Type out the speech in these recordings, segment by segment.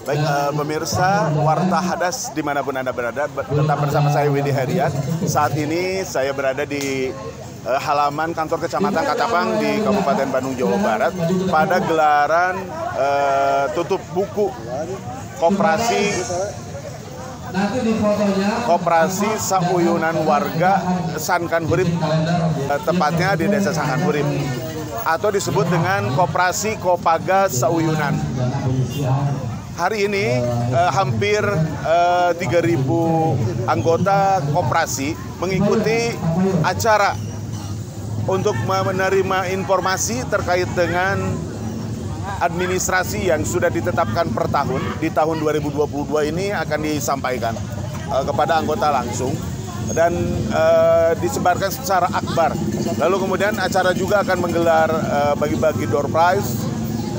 Baik, pemirsa Warta Hadas dimanapun Anda berada, tetap bersama saya Widi Herian. Saat ini saya berada di halaman kantor Kecamatan Katapang di Kabupaten Bandung, Jawa Barat pada gelaran tutup buku Koperasi Sauyunan Warga Sankan Hurip, tepatnya di Desa Sankan Hurip, atau disebut dengan Koperasi Kopaga Sauyunan. Hari ini hampir 3.000 anggota koperasi mengikuti acara untuk menerima informasi terkait dengan administrasi yang sudah ditetapkan per tahun. Di tahun 2022 ini akan disampaikan kepada anggota langsung dan disebarkan secara akbar. Lalu kemudian acara juga akan menggelar bagi-bagi door prize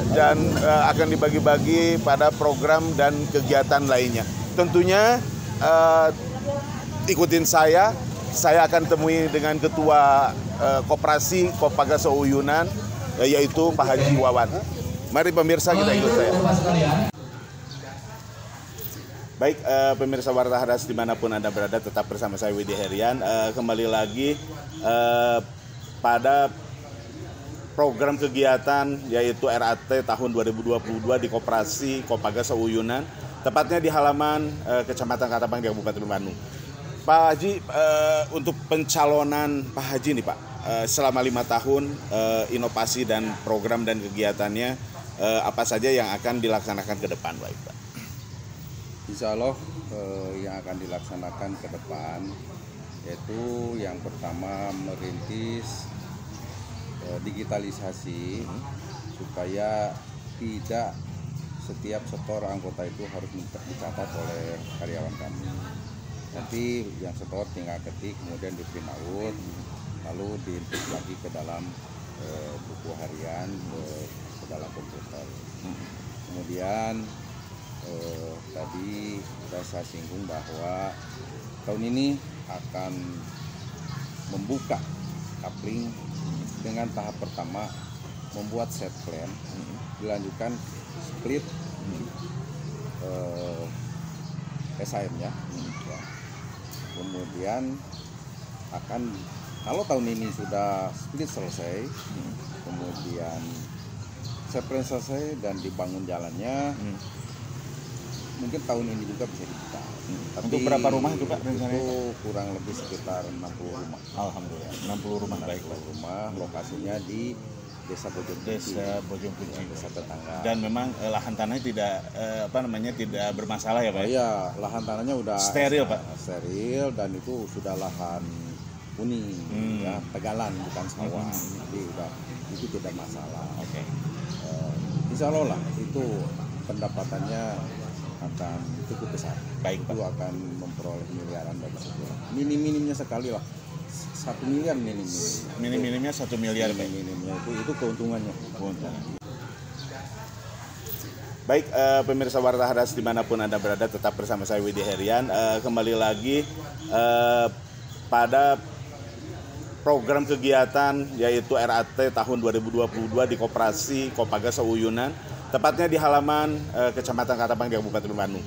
dan akan dibagi-bagi pada program dan kegiatan lainnya. Tentunya ikutin saya akan temui dengan Ketua Koperasi Kopaga Sauyunan, yaitu Pak Haji Wawan. Mari pemirsa, kita ikut saya. Baik, pemirsa Warta Hadas dimanapun Anda berada, tetap bersama saya Widi Herian. Kembali lagi pada program kegiatan yaitu RAT tahun 2022 di Koperasi Kopaga Sauyunan, tepatnya di halaman Kecamatan Katapang di Kabupaten Bandung. Pak Haji, untuk pencalonan Pak Haji nih Pak, selama 5 tahun inovasi dan program dan kegiatannya apa saja yang akan dilaksanakan ke depan, baik Pak? Insya Allah yang akan dilaksanakan ke depan yaitu yang pertama merintis digitalisasi supaya tidak setiap setor anggota itu harus dicatat oleh karyawan kami. Nanti yang setor tinggal ketik, kemudian di print out, lalu diinput lagi ke dalam buku harian ke dalam komputer. Kemudian tadi saya singgung bahwa tahun ini akan membuka coupling dengan tahap pertama membuat set plan, dilanjutkan split SIM-nya. Kemudian akan, kalau tahun ini sudah split selesai, kemudian set plan selesai dan dibangun jalannya, mungkin tahun ini juga bisa dibuka. Tapi untuk berapa rumah itu Pak rencananya? Itu kurang lebih sekitar 60 rumah. Alhamdulillah, 60 rumah. Baik, rumah, lokasinya di Desa Bojongkunci, desa tetangga. Dan memang lahan tanahnya tidak tidak bermasalah ya Pak? Iya, lahan tanahnya udah steril Pak. Steril, dan itu sudah lahan kuning, ya, tegalan bukan sawah. Jadi itu tidak masalah. Oke. Insya Allah lah itu pendapatannya akan cukup besar. Baik Pak. Itu akan memperoleh miliaran dari situ. Minim-minimnya sekali lah. 1 miliar Minim-minimnya 1 miliar Pak. Minimnya itu keuntungannya. Baik, pemirsa Warta Hadas dimanapun Anda berada, tetap bersama saya Widi Herian. Kembali lagi pada program kegiatan yaitu RAT tahun 2022 di Koperasi Kopaga Sauyunan, tepatnya di halaman Kecamatan Katapang di Kabupaten Bandung.